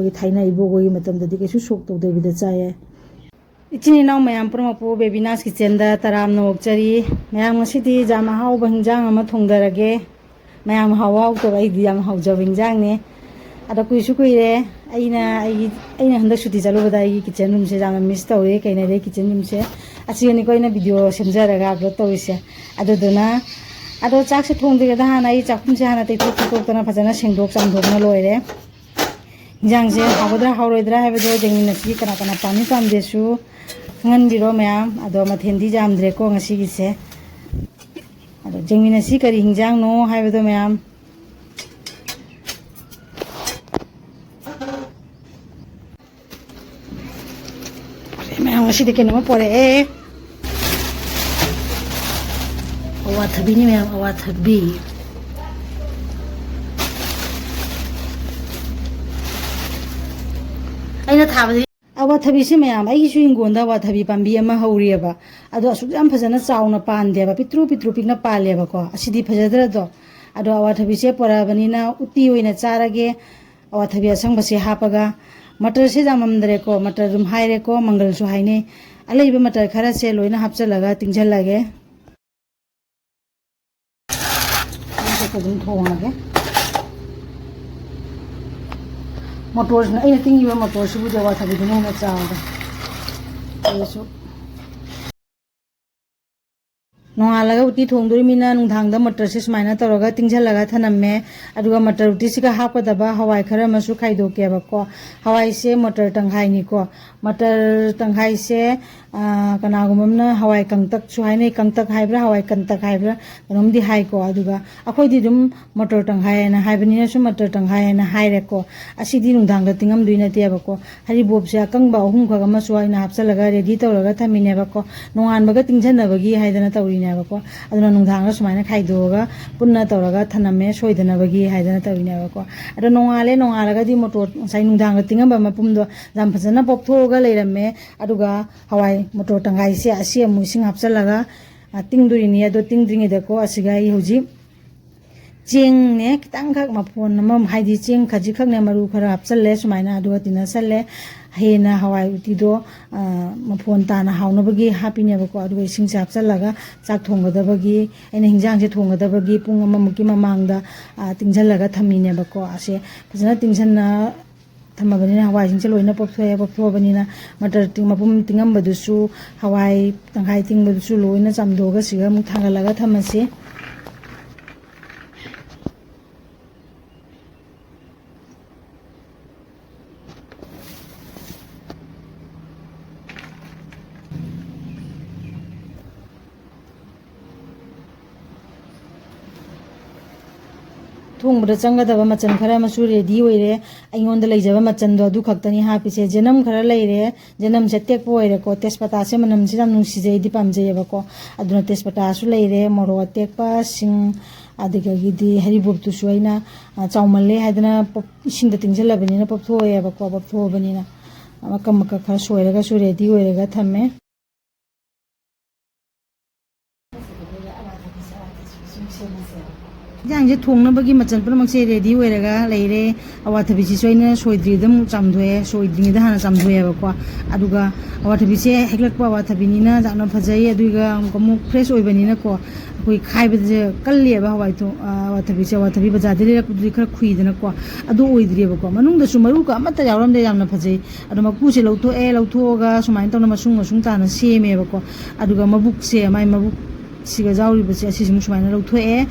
ꯑꯩꯈꯣꯏꯒꯤ ꯊꯥꯏꯅ ꯏꯕꯣꯛꯒꯤ ꯃꯇꯝꯗꯗꯤ ꯀꯩꯁꯨ ꯁꯣꯛ ꯇꯧꯗꯕꯤꯗ ꯆꯥꯏꯌꯦ ꯏꯆꯤꯟ ꯏꯅꯥꯎ ꯃꯌꯥꯝ ꯄꯨꯝꯅꯃꯛꯄꯨ ꯕꯦꯕꯤꯅꯥꯁ ꯀꯤꯆꯟꯗ ꯇꯔꯥꯝꯅ ꯑꯣꯛꯆꯔꯤ ꯃꯌꯥꯝ ꯉꯁꯤꯗꯤ ꯌꯥꯝ ꯑꯍꯥꯎꯕ ꯍꯤꯟꯖꯥꯡ ꯑꯃ ꯊꯣꯡꯗꯔꯒꯦ ꯃꯌꯥꯝ ꯍꯥꯎꯇꯕ ꯑꯩꯗꯤ ꯌꯥꯝ ꯍꯥꯎꯖꯕ ꯍꯤꯟꯖꯥꯡꯅꯦ ꯑꯗꯣ ꯀꯨꯏꯁꯨ ꯀꯨꯏꯔꯦ ꯑꯩꯅ ꯍꯟꯗꯛ ꯁꯨꯇꯤ ꯆꯠꯂꯨꯕꯗ ꯑꯩꯒꯤ ꯀꯤꯆꯟ ꯔꯨꯝꯁꯦ ꯌꯥꯝꯅ ꯃꯤꯁ ꯇꯧꯔꯦ ꯀꯩꯅꯗꯩ ꯀꯤꯆꯟ ꯔꯨꯝꯁꯦ ꯑꯁꯤꯒꯅꯤꯀꯣ ꯑꯩꯅ ꯚꯤꯗꯤꯑꯣ ꯁꯦꯝꯖꯔꯒ ꯑꯞꯂꯣꯗ ꯇꯧꯔꯤꯁꯦ ꯑꯗꯨꯗꯨꯅ ꯑꯗꯣ ꯆꯥꯛꯁꯦ ꯊꯣꯡꯗ꯭ꯔꯤꯉꯩꯗ ꯍꯥꯟꯅ ꯑꯩ ꯆꯥꯛꯈꯨꯝꯁꯦ ꯍꯥꯟꯅ ꯇꯩꯊꯣꯛ ꯈꯣꯠꯇꯣꯛꯇꯅ ꯐꯖꯅ ꯁꯦꯡꯗꯣꯛ ꯆꯥꯝꯊꯣꯛꯅ ꯂꯣꯏꯔꯦ ꯍꯤꯟꯖꯥꯡꯁꯦ ꯍꯥꯎꯒꯗ꯭ꯔꯥ ꯍꯥꯎꯔꯣꯏꯗ꯭ꯔꯥ ꯍꯥꯏꯕꯗꯣ ꯌꯦꯡꯃꯤꯟꯅꯁꯤ ꯀꯅꯥ ꯀꯅꯥ ꯄꯥꯝꯃꯤ ꯄꯥꯝꯗꯦꯁꯨ ꯈꯪꯍꯟꯕꯤꯔꯣ ꯃꯌꯥꯝ ꯑꯗꯣ ꯃꯊꯦꯜꯗꯤ ꯌꯥꯝꯗ꯭ꯔꯦꯀꯣ ꯉꯁꯤꯒꯤꯁꯦ ꯑꯗꯣ ꯌꯦꯡꯃꯤꯟꯅꯁꯤ ꯀꯔꯤ ꯍꯤꯟꯖꯥꯡꯅꯣ ꯍꯥꯏꯕꯗꯣ ꯃꯌꯥꯝ ꯃꯌꯥꯝ ꯉꯁꯤꯗꯤ ꯀꯩꯅꯣꯝꯃ ꯄꯣꯔꯛꯑꯦ ꯑꯋꯥꯊꯕꯤꯅꯤ ꯃꯌꯥꯝ ꯑꯋꯥꯊꯕꯤ ꯑꯩꯅ ꯊꯥꯕꯗꯤ ꯑꯋꯥꯊꯕꯤꯁꯦ ꯃꯌꯥꯝ ꯑꯩꯒꯤꯁꯨ ꯍꯤꯡꯒꯣꯜꯗ ꯑꯋꯥꯊꯕꯤ ꯄꯥꯝꯕꯤ ꯑꯃ ꯍꯧꯔꯤꯑꯕ ꯑꯗꯣ ꯑꯁꯨꯛ ꯌꯥꯝ ꯐꯖꯅ ꯆꯥꯎꯅ ꯄꯥꯟꯗꯦꯕ ꯄꯤꯛꯇ꯭ꯔꯨ ꯄꯤꯛꯅ ꯄꯥꯜꯂꯦꯕꯀꯣ ꯑꯁꯤꯗꯤ ꯐꯖꯗ꯭ꯔꯗꯣ ꯑꯗꯣ ꯑꯋꯥꯊꯕꯤꯁꯦ ꯄꯣꯔꯛꯑꯕꯅꯤꯅ ꯎꯇꯤ ꯑꯣꯏꯅ ꯆꯥꯔꯒꯦ ꯑꯋꯥꯊꯕꯤ ꯑꯁꯪꯕꯁꯦ ꯍꯥꯞꯄꯒ ꯃꯇꯔꯁꯦ ꯌꯥꯝꯃꯝꯗ꯭ꯔꯦꯀꯣ ꯃꯇꯔ ꯑꯗꯨꯝ ꯍꯥꯏꯔꯦꯀꯣ ꯃꯪꯒꯜꯁꯨ ꯍꯥꯏꯅꯩ ꯑꯂꯩꯕ ꯃꯇꯔ ꯈꯔꯁꯦ ꯂꯣꯏꯅ ꯍꯥꯞꯆꯤꯜꯂꯒ ꯇꯤꯡꯁꯤꯜꯂꯒꯦ ꯑꯗꯨꯝ ꯊꯣꯡꯉꯒꯦ ꯃꯣꯇꯣꯔꯁꯤꯅ ꯑꯩꯅ ꯇꯤꯡꯉꯤꯕ ꯃꯣꯇꯣꯔꯁꯤꯕꯨꯗꯤ ꯑꯋꯥꯊꯕꯤꯗꯨꯅ ꯍꯦꯟꯅ ꯆꯥꯎꯔꯦ ꯑꯗꯨꯁꯨ ꯅꯣꯡꯉꯥꯜꯂꯒ ꯎꯇꯤ ꯊꯣꯡꯗꯣꯔꯤꯃꯤꯅ ꯅꯨꯡꯗꯥꯡꯗ ꯃꯇꯔꯁꯦ ꯁꯨꯃꯥꯏꯅ ꯇꯧꯔꯒ ꯇꯤꯡꯁꯤꯜꯂꯒ ꯊꯅꯝꯃꯦ ꯑꯗꯨꯒ ꯃꯇꯔ ꯎꯇꯤꯁꯤꯒ ꯍꯥꯞꯀꯗꯕ ꯍꯋꯥꯏ ꯈꯔ ꯑꯃꯁꯨ ꯈꯥꯏꯗꯣꯛꯀꯦꯕꯀꯣ ꯍꯋꯥꯏꯁꯦ ꯃꯇꯔ ꯇꯪꯈꯥꯏꯅꯤꯀோ ꯃꯇꯔ ꯇꯪꯈꯥꯏꯁꯦ ꯀꯅꯥꯒꯨꯝꯕ ꯑꯃꯅ ꯍꯋꯥꯏ ꯀꯪꯇꯛꯁꯨ ꯍꯥꯏꯅꯩ ꯀꯪꯇꯛ ꯍꯥꯏꯕ꯭ꯔꯥ ꯍꯋꯥꯏ ꯀꯪꯇꯛ ꯍꯥꯏꯕ꯭ꯔꯥ ꯀꯩꯅꯣꯝꯗꯤ ꯍꯥꯏꯀꯣ ꯑꯗꯨꯒ ꯑꯩꯈꯣꯏꯗꯤ ꯑꯗꯨꯝ ꯃꯇꯔ ꯇꯪꯈꯥꯏ ꯍꯥꯏꯅ ꯍꯥꯏꯕꯅꯤꯅꯁꯨ ꯃꯇꯔ ꯇꯪꯈꯥꯏ ꯍꯥꯏꯅ ꯍꯥꯏꯔꯦꯀꯣ ꯑꯁꯤꯗꯤ ꯅꯨꯡꯗꯥꯡꯗ ꯇꯤꯡꯉꯝꯗꯣꯏ ꯅꯠꯇꯦꯕꯀோ ꯍꯔꯤꯕꯣꯞꯁꯦ ꯑꯀꯪꯕ 3 ꯑꯃꯁꯨ ꯑꯩꯅ ꯍꯥꯞꯆꯤꯜꯂꯒ ꯔꯦꯗꯤ ꯇꯧꯔꯒ ꯊꯝꯃꯤꯅꯦꯕꯀꯣ ꯅꯣꯡꯉꯥꯟꯕꯒ ꯇꯤꯡꯁꯤꯟꯅꯕꯒꯤ ꯍꯥꯏꯗꯅ ꯇꯧꯔꯤꯅꯦꯕꯀꯣ ꯑꯗꯨꯅ ꯅꯨꯡꯗꯥꯡꯗ ꯁꯨꯃꯥꯏꯅ ꯈꯥꯏꯗꯣꯛꯑꯒ ꯄꯨꯟꯅ ꯇꯧꯔꯒ ꯊꯅꯝꯃꯦ ꯁꯣꯏꯗꯅꯕꯒꯤ ꯍꯥꯏꯗꯅ ꯇꯧꯔꯤꯅꯦꯕꯀꯣ ꯑꯗꯣ ꯅꯣꯡꯉꯥꯜꯂꯒꯗꯤ ꯃꯣꯇꯣꯔ ꯉꯁꯥꯏ ꯅꯨꯡꯗꯥꯡꯗ ꯇꯤꯡꯉꯝꯕ ꯃꯄꯨꯝꯗꯣ ꯌꯥꯝ ꯐꯖꯅ ꯄꯣꯞꯊꯣꯛꯑꯒ ꯂꯩꯔꯝꯃꯦ ꯑꯗꯨꯒ ꯍꯋꯥꯏ ꯃꯣꯇꯣꯔ ꯇꯪꯈꯥꯏꯁꯦ ꯑꯁꯤ ꯑꯃꯨꯛ ꯏꯁꯤꯡ ꯍꯥꯞꯆꯤꯜꯂꯒ ꯇꯤꯡꯗꯣꯔꯤꯅꯤ ꯑꯗꯣ ꯇꯤꯡꯗ꯭ꯔꯤꯉꯩꯗꯀꯣ ꯑꯁꯤꯒ ꯑꯩ ꯍꯧꯖꯤꯛ ꯆꯦꯡꯅꯦ ꯈꯤꯇꯪꯈꯛ ꯃꯐꯣꯟ ꯑꯃ ꯍꯥꯏꯗꯤ ꯆꯦꯡ ꯈꯖꯤꯛꯈꯛꯅꯦ ꯃꯔꯨ ꯈꯔ ꯍꯥꯞꯆꯜꯂꯦ ꯁꯨꯃꯥꯏꯅ ꯑꯗꯨꯒ ꯇꯤꯟꯅꯁꯜꯂꯦ ꯍꯦꯟꯅ ꯍꯋꯥꯏ ꯎꯇꯤꯗꯣ ꯃꯐꯣꯟ ꯇꯥꯅ ꯍꯥꯎꯅꯕꯒꯤ ꯍꯥꯞꯄꯤꯅꯦꯕꯀꯣ ꯑꯗꯨꯒ ꯏꯁꯤꯡꯁꯦ ꯍꯥꯞꯆꯜꯂꯒ ꯆꯥꯛ ꯊꯣꯡꯒꯗꯕꯒꯤ ꯑꯩꯅ ꯍꯤꯟꯖꯥꯡꯁꯦ ꯊꯣꯡꯒꯗꯕꯒꯤ ꯄꯨꯡ ꯑꯃꯃꯨꯛꯀꯤ ꯃꯃꯥꯡꯗ ꯇꯤꯡꯁꯤꯜꯂꯒ ꯊꯝꯃꯤꯅꯦꯕꯀꯣ ꯑꯁꯦ ꯐꯖꯅ ꯇꯤꯡꯁꯟꯅ ꯊꯝꯃꯕꯅꯤꯅ ꯍꯋꯥꯏꯁꯤꯡꯁꯦ ꯂꯣꯏꯅ ꯄꯣꯞꯊꯣꯛꯑꯕꯅꯤꯅ ꯃꯇꯔ ꯃꯄꯨꯝ ꯇꯤꯡꯉꯝꯕꯗꯨꯁꯨ ꯍꯋꯥꯏ ꯇꯪꯈꯥꯏ ꯇꯤꯡꯕꯗꯨꯁꯨ ꯂꯣꯏꯅ ꯆꯥꯝꯊꯣꯛꯑꯒ ꯁꯤꯒ ꯑꯃꯨꯛ ꯊꯥꯡꯒꯠꯂꯒ ꯊꯝꯃꯁꯤ ꯊꯣꯡꯕꯗ ꯆꯪꯒꯗꯕ ꯃꯆꯜ ꯈꯔ ꯑꯃꯁꯨ ꯔꯦꯗꯤ ꯑꯣꯏꯔꯦ ꯑꯩꯉꯣꯟꯗ ꯂꯩꯖꯕ ꯃꯆꯜꯗꯣ ꯑꯗꯨ ꯈꯛꯇꯅꯤ ꯍꯥꯞꯄꯤꯁꯦ ꯖꯦꯅꯝ ꯈꯔ ꯂꯩꯔꯦ ꯖꯦꯅꯝꯁꯦ ꯇꯦꯛꯄ ꯑꯣꯏꯔꯦꯀꯣ ꯇꯦꯖꯄꯇꯥꯁꯦ ꯃꯅꯝꯁꯦ ꯌꯥꯝ ꯅꯨꯡꯁꯤꯖꯩ ꯑꯩꯗꯤ ꯄꯥꯝꯖꯩꯌꯦꯕꯀꯣ ꯑꯗꯨꯅ ꯇꯦꯖꯄꯇꯥꯁꯨ ꯂꯩꯔꯦ ꯃꯣꯔꯣꯛ ꯑꯇꯦꯛꯄ ꯁꯤꯡ ꯑꯗꯨꯗꯒꯤꯗꯤ ꯍꯔꯤꯕꯣꯞꯇꯨꯁꯨ ꯑꯩꯅ ꯆꯥꯎꯃꯜꯂꯦ ꯍꯥꯏꯗꯅ ꯏꯁꯤꯡꯗ ꯇꯤꯡꯁꯤꯜꯂꯕꯅꯤꯅ ꯄꯣꯞꯊꯣꯛꯑꯕꯅꯤꯅ ꯃꯀꯛ ꯈꯔ ꯁꯣꯏꯔꯒꯁꯨ ꯔꯦꯗꯤ ꯑꯣꯏꯔꯒ ꯊꯝꯃꯦ ꯌꯦꯟꯖꯥꯡꯁꯦ ꯊꯣꯡꯅꯕꯒꯤ ꯃꯆꯜ ꯄꯨꯝꯅꯃꯛꯁꯦ ꯔꯦꯗꯤ ꯑꯣꯏꯔꯒ ꯂꯩꯔꯦ ꯑꯋꯥꯊꯕꯤꯁꯤꯁꯨ ꯑꯩꯅ ꯁꯣꯏꯗ꯭ꯔꯤꯉꯩꯗ ꯑꯃꯨꯛ ꯆꯥꯝꯊꯣꯛꯑꯦ ꯁꯣꯏꯗ꯭ꯔꯤꯉꯩꯗ ꯍꯥꯟꯅ ꯆꯥꯝꯊꯣꯛꯑꯦꯕꯀꯣ ꯑꯗꯨꯒ ꯑꯋꯥꯊꯕꯤꯁꯦ ꯍꯦꯛꯂꯛꯄ ꯑꯋꯥꯊꯕꯤꯅꯤꯅ ꯌꯥꯝꯅꯐꯖꯩ ꯑꯗꯨꯒ ꯑꯃꯨꯛ ꯐ꯭ꯔꯦꯁ ꯑꯣꯏꯕꯅꯤꯅꯀꯣ ꯑꯩꯈꯣꯏ ꯈꯥꯏꯕꯁꯦ ꯀꯜꯂꯦꯕ ꯑꯋꯥꯊꯕꯤ ꯕꯖꯥꯔꯗꯩ ꯂꯩꯔꯛꯄꯗꯨꯗꯤ ꯈꯔ ꯈꯨꯏꯗꯅꯀꯣ ꯑꯗꯨ ꯑꯣꯏꯗ꯭ꯔꯦꯕꯀꯣ ꯃꯅꯨꯡꯗꯁꯨ ꯃꯔꯨꯒ ꯑꯃꯠꯇ ꯌꯥꯎꯔꯝꯗꯦ ꯌꯥꯝꯅ ꯐꯖꯩ ꯑꯗꯣ ꯃꯀꯨꯁꯦ ꯂꯧꯊꯣꯛꯑꯒ ꯁꯨꯃꯥꯏꯅ ꯇꯧꯅ ꯃꯁꯨꯡ ꯇꯥꯅ ꯁꯦꯝꯃꯦꯕꯀꯣ ꯑꯗꯨꯒ ꯃꯕꯨꯛꯁꯦ ꯃꯥꯏ ꯃꯕꯨꯛꯁꯤꯒ ꯌꯥꯎꯔꯤꯕꯁꯦ ꯑꯁꯤꯁꯨ ꯁꯨꯃꯥꯏꯅ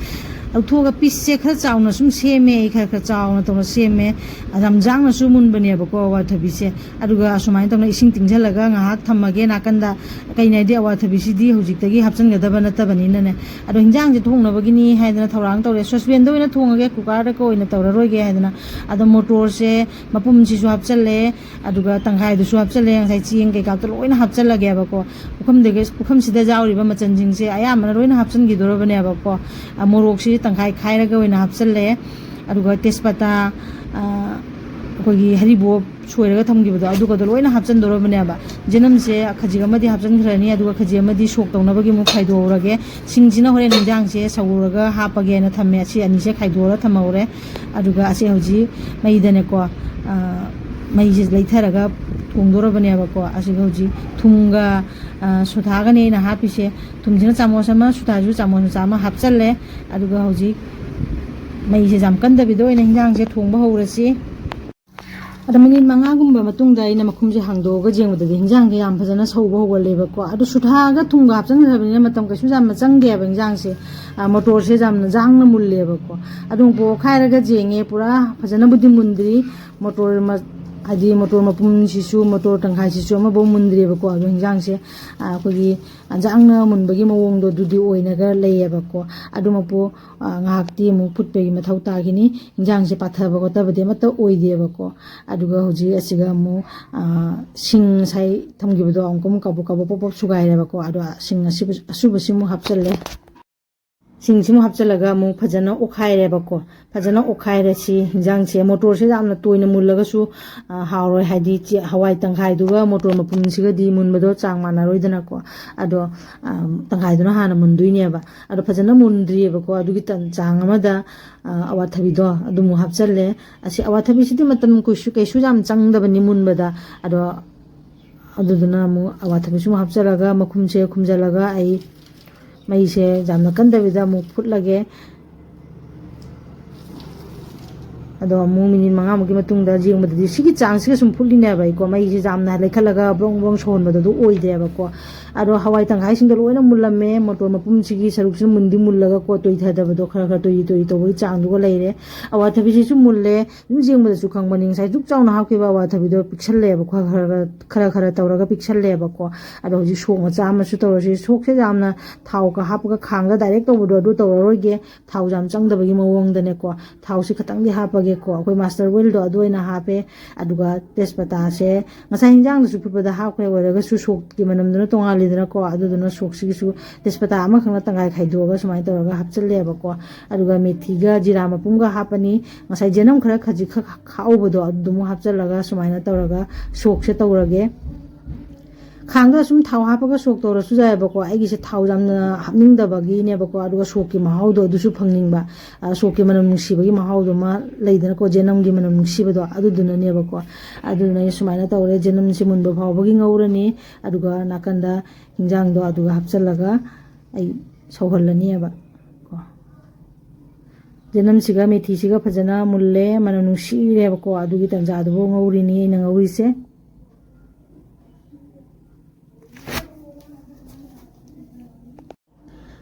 ꯂꯧꯊꯣꯛꯑꯒ ꯄꯤꯁꯁꯦ ꯈꯔ ꯆꯥꯎꯅ ꯁꯨꯝ ꯁꯦꯝꯃꯦ ꯑꯩ ꯈꯔ ꯆꯥꯎꯅ ꯇꯧꯅ ꯁꯦꯝꯃꯦ ꯌꯥꯝ ꯖꯥꯡꯅꯁꯨ ꯃꯨꯟꯕꯅꯦꯕꯀꯣ ꯑꯋꯥꯊꯕꯤꯁꯦ ꯑꯗꯨꯒ ꯑꯁꯨꯃꯥꯏꯅ ꯇꯧꯅ ꯏꯁꯤꯡ ꯇꯤꯡꯁꯤꯜꯂꯒ ꯉꯥꯏꯍꯥꯛ ꯊꯝꯃꯒꯦ ꯅꯥꯀꯟꯗ ꯀꯩꯅꯣ ꯍꯥꯏꯗꯤ ꯑꯋꯥꯊꯕꯤꯁꯤꯗꯤ ꯍꯧꯖꯤꯛꯇꯒꯤ ꯍꯥꯞꯆꯤꯟꯒꯗꯕ ꯅꯠꯇꯕꯅꯤꯅꯅꯦ ꯑꯗꯣ ꯍꯤꯟꯖꯥꯡꯁꯦ ꯊꯣꯡꯅꯕꯒꯤꯅꯤ haidana thorang tore sospen do ina thongage kukar da ko ina tawraroige haidana ado motor se mapum si su hapchalle aduga tanghai du su hapchalle ngai chieng ke ka to loina hapchallage abako pukham sida jawri ba machan jing se aya mana loina hapchan gi doro bane abako morok si tanghai khairaga oina hapchalle aduga tespata kogi haribo soiraga thamgibado aduga do loina hapchan doro bane aba jenam se khaji amadi hapchan khrani aduga khaji amadi sok tawnabagi mu khaidorage singjina horen hinjang se sawuraga hapage na thamme asi ani se khaidora thamawre aduga ase hoji maidane ko ꯃꯩꯁꯦ ꯂꯩꯊꯔꯒ ꯊꯣꯡꯗꯣꯔꯕꯅꯦꯕꯀꯣ ꯑꯁꯤꯒ ꯍꯧꯖꯤꯛ ꯊꯨꯝꯒ ꯁꯨꯊꯥꯒꯅꯤ ꯑꯩꯅ ꯍꯥꯞꯄꯤꯁꯦ ꯊꯨꯝꯁꯤꯅ ꯆꯥꯃꯁ ꯑꯃ ꯁꯨꯊꯥꯁꯨ ꯆꯥꯃꯁ ꯃꯆꯥ ꯑꯃ ꯍꯥꯞꯆꯜꯂꯦ ꯑꯗꯨꯒ ꯍꯧꯖꯤꯛ ꯃꯩꯁꯦ ꯌꯥꯝ ꯀꯟꯗꯕꯤꯗ ꯑꯣꯏꯅ ꯍꯤꯟꯖꯥꯡꯁꯦ ꯊꯣꯡꯕ ꯍꯧꯔꯁꯤ ꯑꯗ ꯃꯤꯅꯤꯠ 5ꯒꯨꯝꯕ ꯃꯇꯨꯡꯗ ꯑꯩꯅ ꯃꯈꯨꯝꯁꯦ ꯍꯥꯡꯗꯣꯛꯑꯒ ꯌꯦꯡꯕꯗꯗꯤ ꯍꯤꯟꯖꯥꯡꯁꯦ ꯌꯥꯝ ꯐꯖꯅ ꯁꯧꯕ ꯍꯧꯒꯠꯂꯦꯕꯀꯣ ꯑꯗꯨ ꯁꯨꯊꯥꯒ ꯊꯨꯝꯒ ꯍꯥꯞꯆꯟꯈ꯭ꯔꯕꯅꯤꯅ ꯃꯇꯝ ꯀꯩꯁꯨ ꯌꯥꯝꯅ ꯆꯪꯗꯦꯕ ꯍꯤꯟꯖꯥꯡꯁꯦ ꯃꯣꯇꯣꯔꯁꯦ ꯌꯥꯝꯅ ꯖꯥꯡꯅ ꯃꯨꯜꯂꯦꯕꯀꯣ ꯑꯗꯨꯝ ꯄꯣꯈꯥꯏꯔꯒ ꯌꯦꯡꯉꯦ ꯄꯨꯔꯥ ꯐꯖꯅꯕꯨꯗꯤ ꯃꯨꯟꯗ꯭ꯔꯤ ꯃꯣꯇꯣꯔ ꯍꯥꯏꯗꯤ ꯃꯣꯇꯣꯔ ꯃꯄꯨꯝꯁꯤꯁꯨ ꯃꯣꯇꯣꯔ ꯇꯪꯈꯥꯏꯁꯤꯁꯨ ꯑꯃꯐꯥꯎ ꯃꯨꯟꯗ꯭ꯔꯦꯕꯀꯣ ꯑꯗꯣ ꯍꯤꯟꯖꯥꯡꯁꯦ ꯑꯩꯈꯣꯏꯒꯤ ꯖꯥꯡꯅ ꯃꯨꯟꯕꯒꯤ ꯃꯑꯣꯡꯗꯣ ꯑꯗꯨꯗꯤ ꯑꯣꯏꯅꯒ ꯂꯩꯌꯦꯕꯀꯣ ꯑꯗꯨꯃꯛꯄꯨ ꯉꯥꯏꯍꯥꯛꯇꯤ ꯑꯃꯨꯛ ꯐꯨꯠꯄꯒꯤ ꯃꯊꯧ ꯇꯥꯈꯤꯅꯤ ꯍꯤꯟꯖꯥꯡꯁꯦ ꯄꯥꯊꯕ ꯈꯣꯠꯊꯕꯗꯤ ꯑꯃꯠꯇ ꯑꯣꯏꯗꯦꯕꯀꯣ ꯑꯗꯨꯒ ꯍꯧꯖꯤꯛ ꯑꯁꯤꯒ ꯑꯃꯨꯛ ꯁꯤꯡ ꯉꯁꯥꯏ ꯊꯝꯈꯤꯕꯗꯣ ꯑꯃꯨꯛ ꯀꯥꯕꯣꯛ ꯀꯥꯕꯣꯛ ꯄꯣꯞ ꯄꯣꯞ ꯁꯨꯒꯥꯏꯔꯦꯕꯀꯣ ꯑꯗꯣ ꯁꯤꯡ ꯑꯁꯨꯕꯁꯤ ꯑꯃꯨꯛ ꯍꯥꯞꯆꯜꯂꯦ ꯁꯤꯡꯁꯤꯃꯨꯛ ꯍꯥꯞꯆꯜꯂꯒ ꯑꯃꯨꯛ ꯐꯖꯅ ꯑꯣꯠꯈꯥꯏꯔꯦꯕꯀꯣ ꯐꯖꯅ ꯑꯣꯠꯈꯥꯏꯔꯁꯤ ꯍꯤꯟꯖꯥꯡꯁꯦ ꯃꯣꯇꯣꯔꯁꯦ ꯌꯥꯝꯅ ꯇꯣꯏꯅ ꯃꯨꯜꯂꯒꯁꯨ ꯍꯥꯎꯔꯣꯏ ꯍꯥꯏꯗꯤ ꯍꯋꯥꯏ ꯇꯪꯈꯥꯏꯗꯨꯒ ꯃꯣꯇꯣꯔ ꯃꯄꯨꯝꯁꯤꯒꯗꯤ ꯃꯨꯟꯕꯗꯣ ꯆꯥꯡ ꯃꯥꯟꯅꯔꯣꯏꯗꯅꯀꯣ ꯑꯗꯣ ꯇꯪꯈꯥꯏꯗꯨꯅ ꯍꯥꯟꯅ ꯃꯨꯟꯗꯣꯏꯅꯦꯕ ꯑꯗꯣ ꯐꯖꯅ ꯃꯨꯟꯗ꯭ꯔꯤꯑꯕꯀꯣ ꯑꯗꯨꯒꯤ ꯆꯥꯡ ꯑꯃꯗ ꯑꯋꯥꯊꯕꯤꯗꯣ ꯑꯗꯨꯃꯨꯛ ꯍꯥꯞꯆꯜꯂꯦ ꯑꯁꯤ ꯑꯋꯥꯊꯕꯤꯁꯤꯗꯤ ꯃꯇꯝ ꯀꯩꯁꯨ ꯌꯥꯝ ꯆꯪꯗꯕꯅꯤ ꯃꯨꯟꯕꯗ ꯑꯗꯣ ꯑꯗꯨꯗꯨꯅ ꯑꯃꯨꯛ ꯑꯋꯥꯊꯕꯤꯁꯨ ꯑꯃꯨꯛ ꯍꯥꯞꯆꯜꯂꯒ ꯃꯈꯨꯝꯁꯦ ꯈꯨꯝꯖꯤꯜꯂꯒ ꯑꯩ ꯃꯩꯁꯦ ꯌꯥꯝꯅ ꯀꯟꯗꯕꯤꯗ ꯑꯃꯨꯛ ꯐꯨꯠꯂꯒꯦ ꯑꯗꯣ ꯑꯃꯨꯛ ꯃꯤꯅꯤꯠ 5ꯃꯨꯛꯀꯤ ꯃꯇꯨꯡꯗ ꯌꯦꯡꯕꯗꯗꯤ ꯁꯤꯒꯤ ꯆꯥꯡꯁꯤꯒ ꯁꯨꯝ ꯐꯨꯠꯂꯤꯅꯦꯕ ꯑꯩꯀꯣ ꯃꯩꯁꯦ ꯌꯥꯝꯅ ꯂꯩꯈꯠꯂꯒ ꯕ꯭ꯔꯣꯡ ꯕ꯭ꯔꯣꯡ ꯁꯧꯍꯟꯕꯗꯣ ꯑꯣꯏꯗꯦꯕꯀꯣ ꯑꯗꯣ ꯍꯋꯥꯏ ꯇꯪꯈꯥꯏꯁꯤꯡꯗꯣ ꯂꯣꯏꯅ ꯃꯨꯜꯂꯝꯃꯦ ꯃꯣꯇꯣꯔ ꯃꯄꯨꯝꯁꯤꯒꯤ ꯁꯔꯨꯛꯁꯤꯅ ꯃꯨꯟꯗꯤ ꯃꯨꯜꯂꯒꯀꯣ ꯇꯣꯏꯊꯗꯕꯗꯣ ꯈꯔ ꯇꯣꯏ ꯇꯧꯕꯒꯤ ꯆꯥꯡꯗꯨꯒ ꯂꯩꯔꯦ ꯑꯋꯥꯊꯕꯤꯁꯤꯁꯨ ꯃꯨꯜꯂꯦ ꯑꯗꯨꯝ ꯌꯦꯡꯕꯗꯁꯨ ꯈꯪꯕꯅꯤ ꯉꯁꯥꯏ ꯗꯨꯛ ꯆꯥꯎꯅ ꯍꯥꯞꯈꯤꯕ ꯑꯋꯥꯊꯕꯤꯗꯣ ꯄꯤꯛꯁꯜꯂꯦꯕꯀꯣꯈꯔ ꯇꯧꯔꯒ ꯄꯤꯛꯁꯜꯂꯦꯕꯀꯣ ꯑꯗꯣ ꯍꯧꯖꯤꯛ ꯁꯣꯛ ꯃꯆꯥ ꯑꯃꯁꯨ ꯇꯧꯔꯁꯤ ꯁꯣꯛꯁꯦ ꯌꯥꯝꯅ ꯊꯥꯎꯒ ꯍꯥꯞꯄꯒ ꯈꯥꯡꯒ ꯗꯥꯏꯔꯦꯛ ꯇꯧꯕꯗꯣ ꯑꯗꯨ ꯇꯧꯔꯔꯣꯏꯒꯦ ꯊꯥꯎ ꯌꯥꯝ ꯆꯪꯗꯕꯒꯤ ꯃꯑꯣꯡꯗꯅꯦꯀꯣ ꯊꯥꯎꯁꯤ ꯈꯤꯇꯪꯗꯤ ꯍꯥꯞꯄꯒꯦꯀꯣ ꯑꯩꯈꯣꯏ ꯃꯥꯁꯇꯔ ꯋꯦꯜꯗꯣ ꯑꯗꯨ ꯑꯣꯏꯅ ꯍꯥꯞꯄꯦ ꯑꯗꯨꯒ ꯇꯦꯖꯄꯇꯥꯁꯦ ꯉꯁꯥꯏ ꯍꯤꯟꯖꯥꯡꯗꯁꯨ ꯐꯨꯠꯄꯗ ꯍꯥꯞꯈ꯭ꯔꯦ ꯑꯣꯏꯔꯒꯁꯨ ꯁꯣꯛꯀꯤ ꯃꯅꯝꯗꯨꯅ ꯇꯣꯡꯉꯥꯜꯂꯤꯗꯅꯀꯣ ꯑꯗꯨꯗꯨꯅ ꯁꯣꯛꯁꯤꯒꯤꯁꯨ ꯇꯦꯖꯄꯇꯥ ꯑꯃꯈꯛꯅ ꯇꯪꯈꯥꯏ ꯈꯥꯏꯗꯣꯛꯑꯒ ꯁꯨꯃꯥꯏꯅ ꯇꯧꯔꯒ ꯍꯥꯞꯆꯜꯂꯦꯕꯀꯣ ꯑꯗꯨꯒ ꯃꯦꯊꯤꯒ ꯖꯤꯔꯥ ꯃꯄꯨꯝꯒ ꯍꯥꯞꯄꯅꯤ ꯉꯁꯥꯏ ꯖꯦꯅꯝ ꯈꯖꯤꯛ ꯈꯥꯛꯍꯧꯕꯗꯣ ꯑꯗꯨꯃꯨꯛ ꯍꯥꯞꯆꯜꯂꯒ ꯁꯨꯃꯥꯏꯅ ꯇꯧꯔꯒ ꯁꯣꯛꯁꯦ ꯇꯧꯔꯒꯦ ꯈꯥꯡꯗ ꯁꯨꯝ ꯊꯥꯎ ꯍꯥꯞꯄꯒ ꯁꯣꯛ ꯇꯧꯔꯁꯨ ꯌꯥꯏꯑꯕꯀꯣ ꯑꯩꯒꯤꯁꯦ ꯊꯥꯎ ꯌꯥꯝꯅ ꯍꯥꯞꯅꯤꯡꯗꯕꯒꯤꯅꯦꯕꯀꯣ ꯑꯗꯨꯒ ꯁꯣꯛꯀꯤ ꯃꯍꯥꯎꯗꯣ ꯑꯗꯨꯁꯨ ꯐꯪꯅꯤꯡꯕ ꯁꯣꯛꯀꯤ ꯃꯅꯝ ꯅꯨꯡꯁꯤꯕꯒꯤ ꯃꯍꯥꯎꯗꯨꯃ ꯂꯩꯗꯅꯀꯣ ꯖꯦꯅꯝꯒꯤ ꯃꯅꯝ ꯅꯨꯡꯁꯤꯕꯗꯣ ꯑꯗꯨꯗꯨꯅꯅꯦꯕꯀꯣ ꯑꯗꯨꯗꯨꯅ ꯑꯩ ꯁꯨꯃꯥꯏꯅ ꯇꯧꯔꯦ ꯖꯦꯅꯝꯁꯦ ꯃꯨꯟꯕ ꯐꯥꯎꯕꯒꯤ ꯉꯧꯔꯅꯤ ꯑꯗꯨꯒ ꯅꯥꯀꯟꯗ ꯍꯤꯟꯖꯥꯡꯗꯣ ꯑꯗꯨꯒ ꯍꯥꯞꯆꯜꯂꯒ ꯑꯩ ꯁꯧꯍꯜꯂꯅꯤꯕ ꯀꯣ ꯖꯦꯅꯝꯁꯤꯒ ꯃꯦꯊꯤꯁꯤꯒ ꯐꯖꯅ ꯃꯨꯜꯂꯦ ꯃꯅꯝ ꯅꯨꯡꯁꯤꯔꯦꯕꯀꯣ ꯑꯗꯨꯒꯤ ꯇꯟꯖꯥꯗꯨꯕꯨ ꯉꯧꯔꯤꯅꯤ ꯑꯩꯅ ꯉꯧꯔꯤꯁꯦ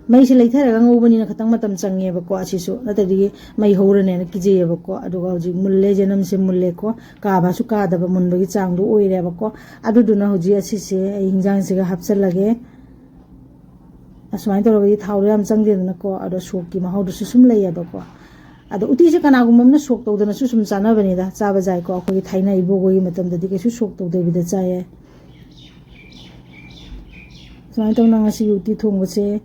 ꯃꯩꯁꯦ ꯂꯩꯊꯔꯒ ꯉꯧꯕꯅꯤꯅ ꯈꯤꯇꯪ ꯃꯇꯝ ꯆꯪꯉꯦꯕꯀꯣ ꯑꯁꯤꯁꯨ ꯅꯠꯇ꯭ꯔꯗꯤ ꯃꯩ ꯍꯧꯔꯅꯦꯅ ꯀꯤꯖꯩꯌꯦꯕꯀꯣ ꯑꯗꯨꯒ ꯍꯧꯖꯤꯛ ꯃꯨꯜꯂꯦ ꯖꯦꯅꯝꯁꯦ ꯃꯨꯜꯂꯦꯀꯣ ꯀꯥꯕꯁꯨ ꯀꯥꯗꯕ ꯃꯨꯟꯕꯒꯤ ꯆꯥꯡꯗꯣ ꯑꯣꯏꯔꯦꯕꯀꯣ ꯑꯗꯨꯗꯨꯅ ꯍꯧꯖꯤꯛ ꯑꯁꯤꯁꯦ ꯑꯩ ꯍꯤꯟꯖꯥꯡꯁꯤꯒ ꯍꯥꯞꯆꯜꯂꯒꯦ ꯑꯁꯨꯃꯥꯏꯅ ꯇꯧꯔꯒꯗꯤ ꯊꯥꯎꯗꯣ ꯌꯥꯝ ꯆꯪꯗꯦꯗꯅꯀꯣ ꯑꯗꯣ ꯁꯣꯛꯀꯤ ꯃꯍꯥꯎꯗꯨꯁꯨ ꯁꯨꯝ ꯂꯩꯌꯦꯕꯀꯣ ꯑꯗꯣ ꯎꯇꯤꯁꯦ ꯀꯅꯥꯒꯨꯝꯕ ꯑꯃꯅ ꯁꯣꯛ ꯇꯧꯗꯅꯁꯨ ꯁꯨꯝ ꯆꯥꯅꯕꯅꯤꯗ ꯆꯥꯕ ꯌꯥꯏꯀꯣ ꯑꯩꯈꯣꯏꯒꯤ ꯊꯥꯏꯅ ꯏꯕꯣꯛꯒꯤ ꯃꯇꯝꯗꯗꯤ ꯀꯩꯁꯨ ꯁꯣꯛ ꯇꯧꯗꯕꯤꯗ ꯆꯥꯏꯌꯦ ꯁꯨꯃꯥꯏꯅ ꯇꯧꯅ ꯉꯁꯤꯒꯤ ꯎꯇꯤ ꯊꯣꯡꯕꯁꯦ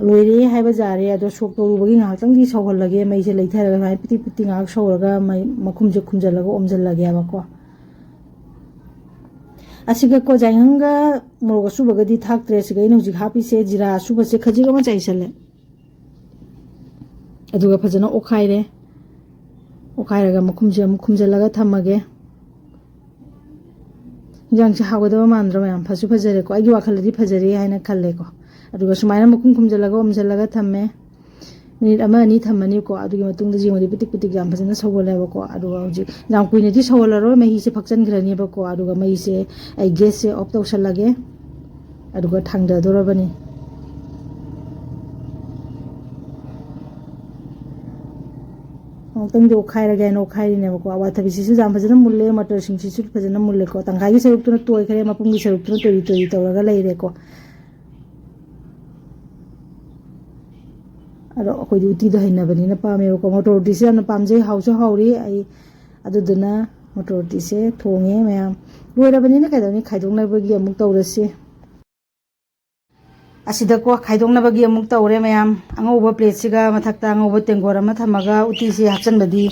ꯂꯣꯏꯔꯦ ꯍꯥꯏꯕ ꯌꯥꯔꯦ ꯑꯗꯣ ꯁꯣꯛ ꯇꯧꯔꯨꯕꯒꯤ ꯉꯥꯏꯍꯥꯛꯇꯪꯗꯤ ꯁꯧꯍꯜꯂꯒꯦ ꯃꯩꯁꯦ ꯂꯩꯊꯔꯒ ꯁꯨꯃꯥꯏꯅ ꯄꯤꯇꯤ ꯉꯥꯏꯍꯥꯛ ꯁꯧꯔꯒ ꯃꯈꯨꯝꯁꯦ ꯈꯨꯝꯖꯤꯜꯂꯒ ꯑꯣꯝꯖꯤꯜꯂꯒꯦꯕꯀꯣ ꯑꯁꯤꯒꯀꯣ ꯌꯥꯏꯉꯪꯒ ꯃꯣꯔꯣꯛ ꯑꯁꯨꯕꯒꯗꯤ ꯊꯥꯛꯇ꯭ꯔꯦ ꯑꯁꯤꯒ ꯑꯩꯅ ꯍꯧꯖꯤꯛ ꯍꯥꯞꯄꯤꯁꯦ ꯖꯤꯔꯥ ꯑꯁꯨꯕꯁꯦ ꯈꯖꯤꯛ ꯑꯃ ꯆꯥꯏꯁꯜꯂꯦ ꯑꯗꯨꯒ ꯐꯖꯅ ꯑꯣꯠꯈꯥꯏꯔꯒ ꯃꯈꯨꯝꯁꯦ ꯑꯃꯨꯛ ꯈꯨꯝꯖꯤꯜꯂꯒ ꯊꯝꯃꯒꯦ ꯍꯤꯟꯖꯥꯡꯁꯦ ꯍꯥꯎꯒꯗꯕ ꯃꯥꯟꯗ꯭ꯔꯣ ꯃꯌꯥꯝ ꯐꯁꯨ ꯐꯖꯔꯦꯀꯣ ꯑꯩꯒꯤ ꯋꯥꯈꯜꯗꯗꯤ ꯐꯖꯔꯦ ꯍꯥꯏꯅ ꯈꯜꯂꯦꯀꯣ ꯑꯗꯨꯒ ꯁꯨꯃꯥꯏꯅ ꯃꯈꯨꯝ ꯈꯨꯝꯖꯤꯜꯂꯒ ꯑꯣꯝꯖꯤꯜꯂꯒ ꯊꯝꯃꯦ ꯃꯤꯅꯤꯠ 1-2 ꯊꯝꯃꯅꯤꯀꯣ ꯑꯗꯨꯒꯤ ꯃꯇꯨꯡꯗ ꯌꯦꯡꯕꯗꯤ ꯄꯤꯇꯤꯛ ꯌꯥꯝ ꯐꯖꯅ ꯁꯧꯒꯠꯂꯦꯕꯀꯣ ꯑꯗꯨꯒ ꯍꯧꯖꯤꯛ ꯌꯥꯝ ꯀꯨꯏꯅꯗꯤ ꯁꯧꯍꯜꯂꯔꯣꯏ ꯃꯍꯤꯁꯦ ꯐꯛꯆꯟꯈ꯭ꯔꯅꯦꯕꯀꯣ ꯑꯗꯨꯒ ꯃꯩꯁꯦ ꯑꯩ ꯒꯦꯁꯁꯦ ꯑꯣꯐ ꯇꯧꯁꯜꯂꯒꯦ ꯑꯗꯨꯒ ꯊꯥꯡꯊꯗꯣꯔꯕꯅꯤ ꯑꯃꯨꯛꯇꯪꯗꯤ ꯑꯣꯠꯈꯥꯏꯔꯒꯦ ꯍꯥꯏꯅ ꯑꯣꯠꯈꯥꯏꯔꯤꯅꯦꯕꯀꯣ ꯑꯋꯥꯊꯕꯤꯁꯤꯁꯨ ꯌꯥꯝ ꯐꯖꯅ ꯃꯨꯜꯂꯦ ꯃꯇꯔꯁꯤꯡꯁꯤꯁꯨ ꯐꯖꯅ ꯃꯨꯜꯂꯦꯀꯣ ꯇꯪꯈꯥꯏꯒꯤ ꯁꯔꯨꯛꯇꯨꯅ ꯇꯣꯏꯈ꯭ꯔꯦ ꯃꯄꯨꯡꯒꯤ ꯁꯔꯨꯛꯇꯨꯅ ꯇꯣꯏ ꯇꯧꯔꯒ ꯂꯩꯔꯦꯀꯣ ꯑꯗꯣ ꯑꯩꯈꯣꯏꯗꯤ ꯎꯇꯤꯗꯣ ꯍꯩꯅꯕꯅꯤꯅ ꯄꯥꯝꯃꯦꯕꯀꯣ ꯃꯣꯇꯣꯔ ꯎꯇꯤꯁꯦ ꯌꯥꯝꯅ ꯄꯥꯝꯖꯩ ꯍꯥꯎꯁꯨ ꯍꯥꯎꯔꯤ ꯑꯩ ꯑꯗꯨꯗꯨꯅ ꯃꯣꯇꯣꯔ ꯎꯇꯤꯁꯦ ꯊꯣꯡꯉꯦ ꯃꯌꯥꯝ ꯂꯣꯏꯔꯕꯅꯤꯅ ꯀꯩꯗꯧꯅꯤ ꯈꯥꯏꯗꯣꯛꯅꯕꯒꯤ ꯑꯃꯨꯛ ꯇꯧꯔꯁꯤ ꯑꯁꯤꯗꯀꯣ ꯈꯥꯏꯗꯣꯛꯅꯕꯒꯤ ꯑꯃꯨꯛ ꯇꯧꯔꯦ ꯃꯌꯥꯝ ꯑꯉꯧꯕ ꯄ꯭ꯂꯦꯠꯁꯤꯒ ꯃꯊꯛꯇ ꯑꯉꯧꯕ ꯇꯦꯡꯀꯣꯠ ꯑꯃ ꯊꯝꯃꯒ ꯎꯇꯤꯁꯤ ꯍꯥꯞꯆꯟꯕꯗꯤ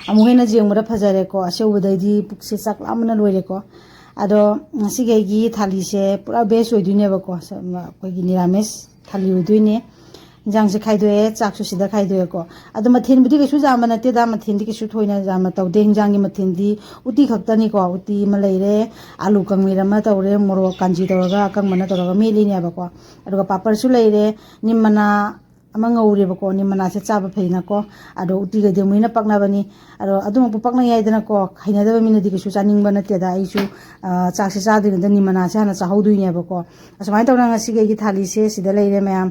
ꯑꯃꯨꯛ ꯍꯦꯟꯅ ꯌꯦꯡꯕꯗ ꯐꯖꯔꯦꯀꯣ ꯑꯁꯦꯡꯕꯗꯩꯗꯤ ꯄꯨꯛꯁꯦ ꯆꯥꯛ ꯂꯥꯝꯕꯅ ꯂꯣꯏꯔꯦꯀꯣ ꯑꯗꯣ ꯉꯁꯤꯒꯤ ꯑꯩꯒꯤ ꯊꯥꯂꯤꯁꯦ ꯄꯨꯔꯥ ꯕꯦꯁ ꯑꯣꯏꯗꯣꯏꯅꯦꯕꯀꯣ ꯑꯩꯈꯣꯏꯒꯤ ꯅꯤꯔꯥꯃꯤꯁ ꯊꯥꯂꯤ ꯑꯣꯏꯗꯣꯏꯅꯦ इंजांग से खाइदोए चाकसु सिदा खाइदोए को अदो मथेन बुदी केसु जामा नते दा मथेन दी केसु थोइना जामा तौदे इंजांग की मथेन दी उती खक्तनी को उती म लेरे आलू कंगमेर म तौरे मोरो कांजी तौरगा अकंग मना तौरगा मेलिने बको अदुगा पापड़ सु लेरे निमना amang ngawre bako ni mana se chaba phaina ko ado uti ga de muina pakna bani ado adum pu pakna yai dana ko khaina da mi nadi kisu chaning bana te da isu chak se cha de ni mana se hana cha hodu nya bako asmai tawna nga si gi thali se sida leire mayam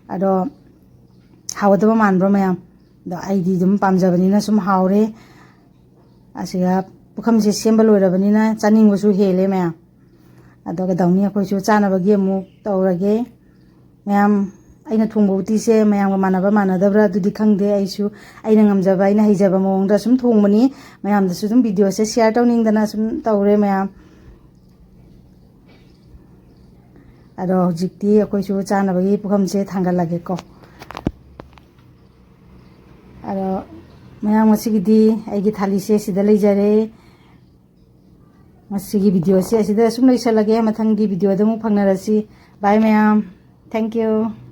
ado hawada ba man bro mayam da aidi dum pamjabani na sum hawre asiga pukham se sembal ora bani na chaning bu su hele mayam ado ga dawni khoi su chana ba ge mu tawrage mayam aina thongbo uti se mayam ga manaba manadabra dudi khangde aisu aina ngamjaba aina hijaba mongda sum thongmani mayam da sum video se share tawning dana sum tawre mayam ado jikti akoi su chana bagi pukham se thangal lage ko ado mayam masigi aigi thali se sida leijare masigi video se sida sum leisa lage mathang di video da mu phangnarasi bye mayam thank you